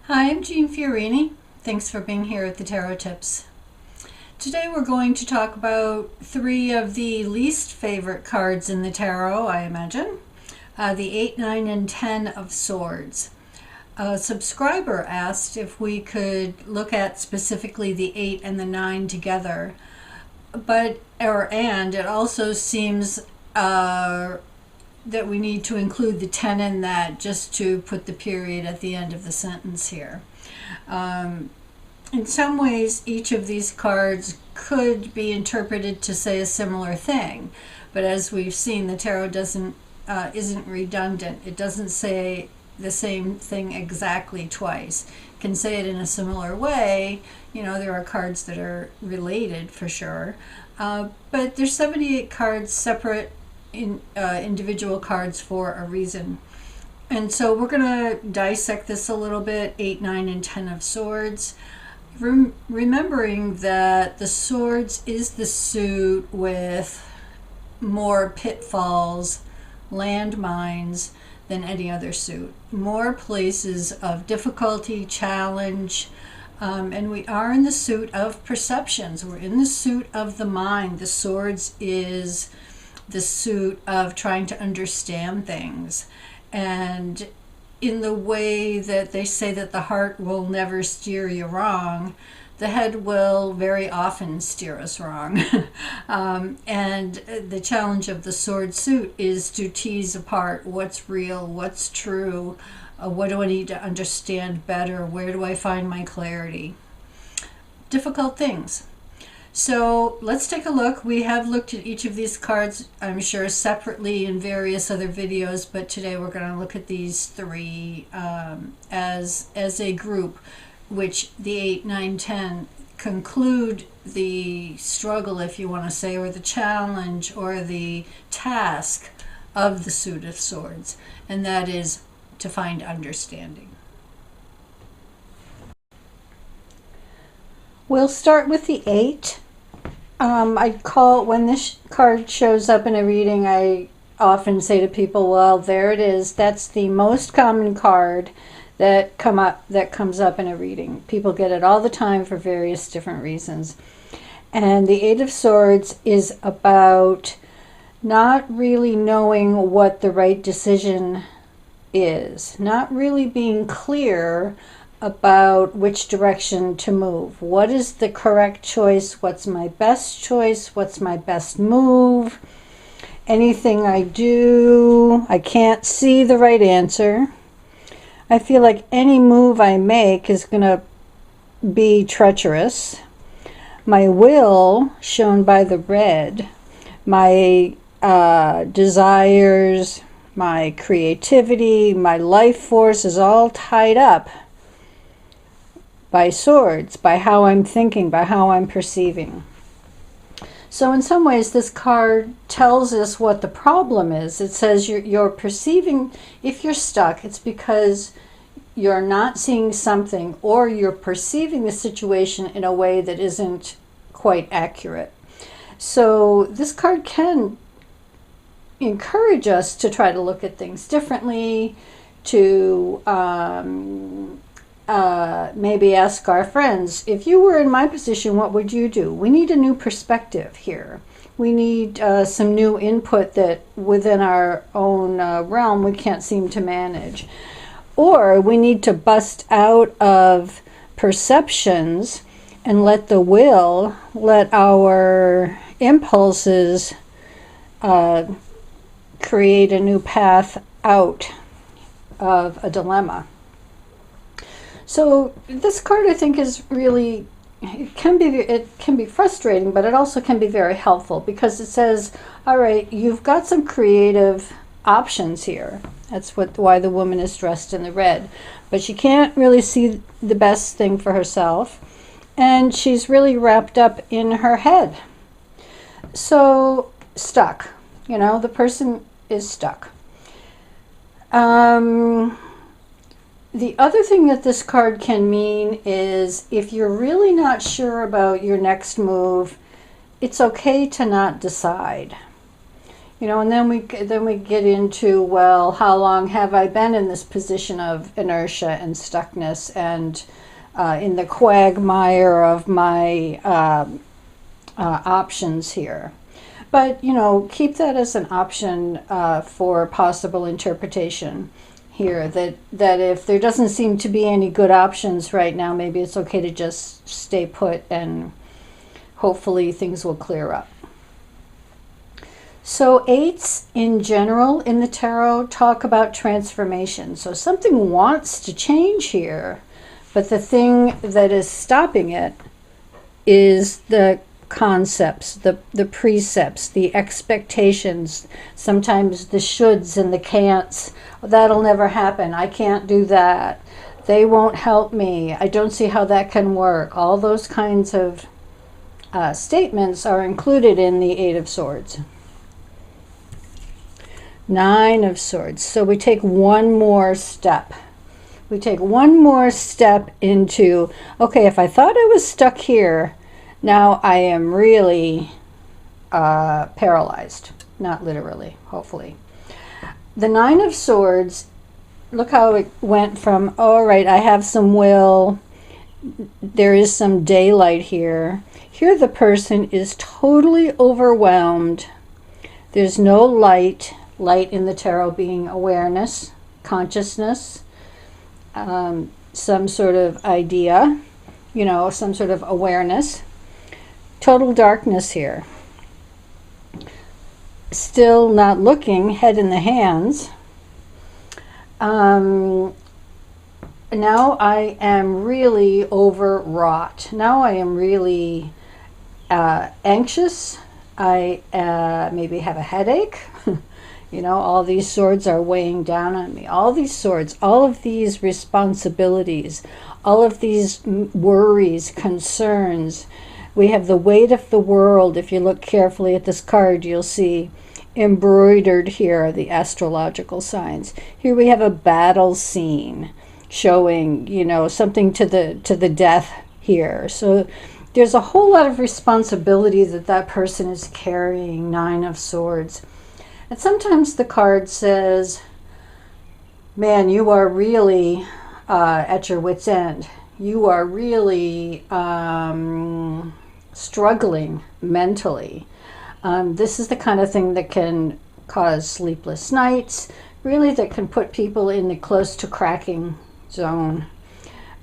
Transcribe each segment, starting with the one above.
Hi, I'm Jeanne Fiorini. Thanks for being here at the Tarot Tips. Today we're going to talk about three of the least favorite cards in the tarot, I imagine. The 8, 9, and 10 of Swords. A subscriber asked if we could look at specifically the 8 and the 9 together. And it also seems that we need to include the 10 in that just to put the period at the end of the sentence here. In some ways, each of these cards could be interpreted to say a similar thing, but as we've seen, the tarot isn't redundant. It doesn't say the same thing exactly twice. It can say it in a similar way. There are cards that are related for sure, but there's 78 cards, separate individual cards for a reason. And so we're going to dissect this a little bit, 8, 9, and 10 of Swords. Remembering that the Swords is the suit with more pitfalls, landmines than any other suit. More places of difficulty, challenge, and we are in the suit of perceptions. We're in the suit of the mind. The Swords is the suit of trying to understand things. And in the way that they say that the heart will never steer you wrong, the head will very often steer us wrong. And the challenge of the sword suit is to tease apart what's real, what's true, what do I need to understand better, where do I find my clarity. Difficult things. So let's take a look. We have looked at each of these cards, I'm sure, separately in various other videos, but today we're going to look at these three as a group, which the 8, 9, 10 conclude the struggle, if you want to say, or the challenge or the task of the suit of swords, and that is to find understanding. We'll start with the 8. When this card shows up in a reading, I often say to people, well, there it is. That's the most common card that comes up in a reading. People get it all the time for various different reasons. And the 8 of Swords is about not really knowing what the right decision is, not really being clear about which direction to move. What is the correct choice? What's my best choice? What's my best move? Anything I do, I can't see the right answer. I feel like any move I make is going to be treacherous. My will, shown by the red, my desires, my creativity, my life force is all tied up by swords, by how I'm thinking, by how I'm perceiving. So in some ways, this card tells us what the problem is. It says you're perceiving, if you're stuck, it's because you're not seeing something, or you're perceiving the situation in a way that isn't quite accurate. So this card can encourage us to try to look at things differently, to maybe ask our friends, if you were in my position, what would you do? We need a new perspective here. We need some new input that within our own realm we can't seem to manage. Or we need to bust out of perceptions and let the will, let our impulses create a new path out of a dilemma. So this card, I think, is really, it can be frustrating, but it also can be very helpful, because it says, all right, you've got some creative options here. That's why the woman is dressed in the red. But she can't really see the best thing for herself, and she's really wrapped up in her head. So stuck. The person is stuck. The other thing that this card can mean is, if you're really not sure about your next move, it's okay to not decide. You know, and then we get into, well, how long have I been in this position of inertia and stuckness and in the quagmire of my options here. But, you know, keep that as an option for possible interpretation here, that if there doesn't seem to be any good options right now, maybe it's okay to just stay put and hopefully things will clear up. So eights in general in the tarot talk about transformation. So something wants to change here, but the thing that is stopping it is the concepts, the precepts, the expectations, sometimes the shoulds and the can'ts. That'll never happen. I can't do that. They won't help me. I don't see how that can work. All those kinds of statements are included in the Eight of Swords. Nine of Swords. So we take one more step. We take one more step into, okay, if I thought I was stuck here, now I am really paralyzed. Not literally, hopefully. The Nine of Swords, look how it went from, all right, I have some will, there is some daylight here. Here the person is totally overwhelmed. There's no light. Light in the tarot being awareness, consciousness, some sort of idea, you know, some sort of awareness. Total darkness here. Still not looking, head in the hands. Now I am really overwrought. Now I am really anxious. I maybe have a headache. You know, all these swords are weighing down on me. All these swords, all of these responsibilities, all of these worries, concerns. We have the weight of the world. If you look carefully at this card, you'll see embroidered here are the astrological signs. Here we have a battle scene showing, you know, something to the death here. So there's a whole lot of responsibility that person is carrying. Nine of Swords. And sometimes the card says, man, you are really at your wit's end. You are really struggling mentally. This is the kind of thing that can cause sleepless nights, really that can put people in the close to cracking zone.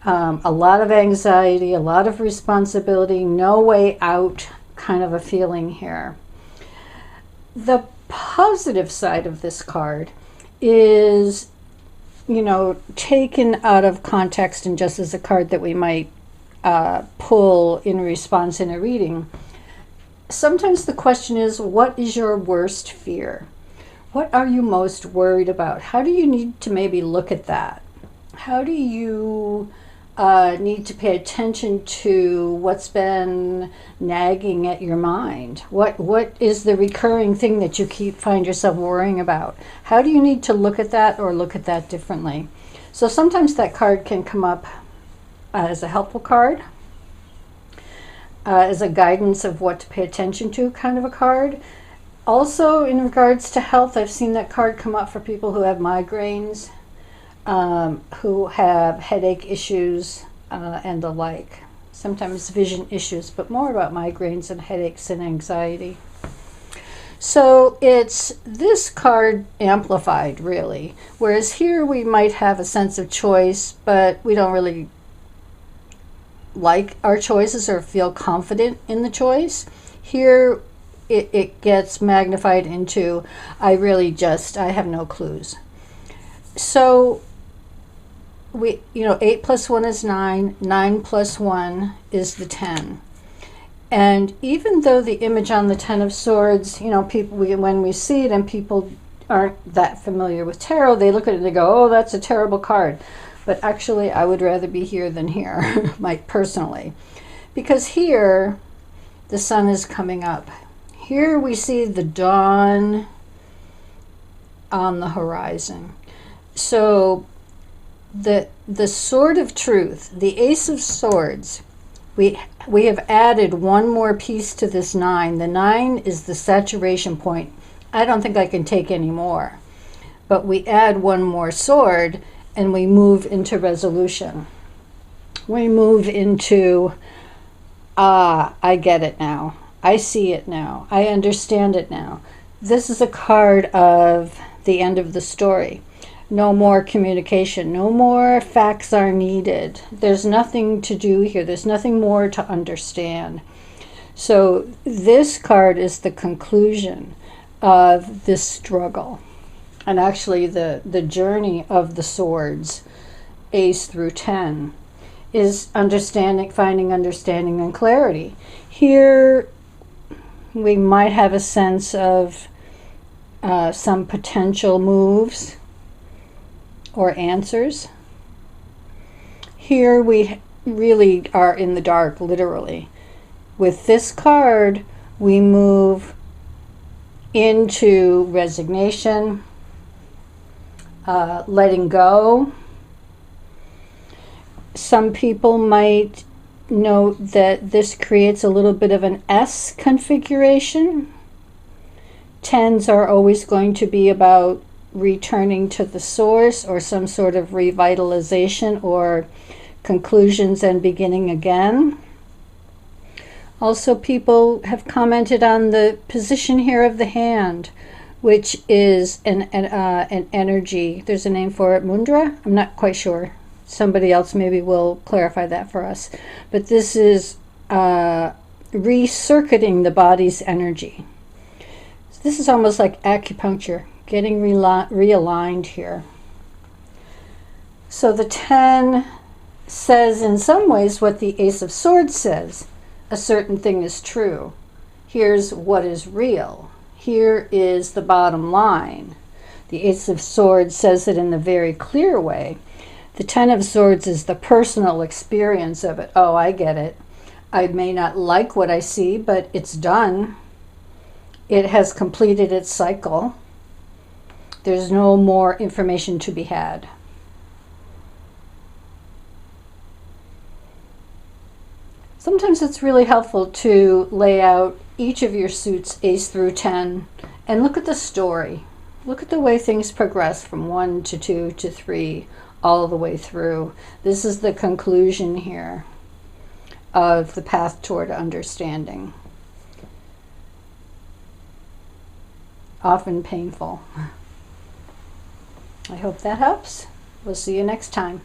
A lot of anxiety, a lot of responsibility, no way out kind of a feeling here. The positive side of this card is, you know, taken out of context and just as a card that we might pull in response in a reading. Sometimes the question is, what is your worst fear? What are you most worried about? How do you need to maybe look at that? How do you need to pay attention to what's been nagging at your mind? What is the recurring thing that you find yourself worrying about? How do you need to look at that or look at that differently? So sometimes that card can come up as a helpful card, as a guidance of what to pay attention to kind of a card. Also in regards to health, I've seen that card come up for people who have migraines, who have headache issues and the like. Sometimes vision issues, but more about migraines and headaches and anxiety. So it's this card amplified, really. Whereas here we might have a sense of choice, but we don't really like our choices or feel confident in the choice. Here it gets magnified into, I have no clues. So we, 8 plus 1 is 9, 9 plus 1 is the 10. And even though the image on the 10 of Swords, people, when we see it and people aren't that familiar with tarot, they look at it and they go, oh, that's a terrible card. But actually, I would rather be here than here, like personally. Because here, the sun is coming up. Here we see the dawn on the horizon. So the sword of truth, the Ace of Swords, we have added one more piece to this 9. The 9 is the saturation point I don't think I can take any more. But we add one more sword and we move into resolution. We move into, I get it now. I see it now. I understand it now. This is a card of the end of the story. No more communication. No more facts are needed. There's nothing to do here. There's nothing more to understand. So this card is the conclusion of this struggle. And actually the journey of the swords, Ace through 10, is understanding, finding understanding and clarity. Here we might have a sense of some potential moves or answers. Here we really are in the dark, literally. With this card, we move into resignation, letting go. Some people might note that this creates a little bit of an S configuration. Tens are always going to be about returning to the source or some sort of revitalization or conclusions and beginning again. Also, people have commented on the position here of the hand, which is an energy. There's a name for it, mudra? I'm not quite sure. Somebody else maybe will clarify that for us. But this is recircuiting the body's energy. So this is almost like acupuncture, getting realigned here. So the 10 says in some ways what the Ace of Swords says. A certain thing is true. Here's what is real. Here is the bottom line. The Ace of Swords says it in a very clear way. The 10 of Swords is the personal experience of it. Oh, I get it. I may not like what I see, but it's done. It has completed its cycle. There's no more information to be had. Sometimes it's really helpful to lay out each of your suits, Ace through 10, and look at the story. Look at the way things progress from 1 to 2 to 3, all the way through. This is the conclusion here of the path toward understanding. Often painful. I hope that helps. We'll see you next time.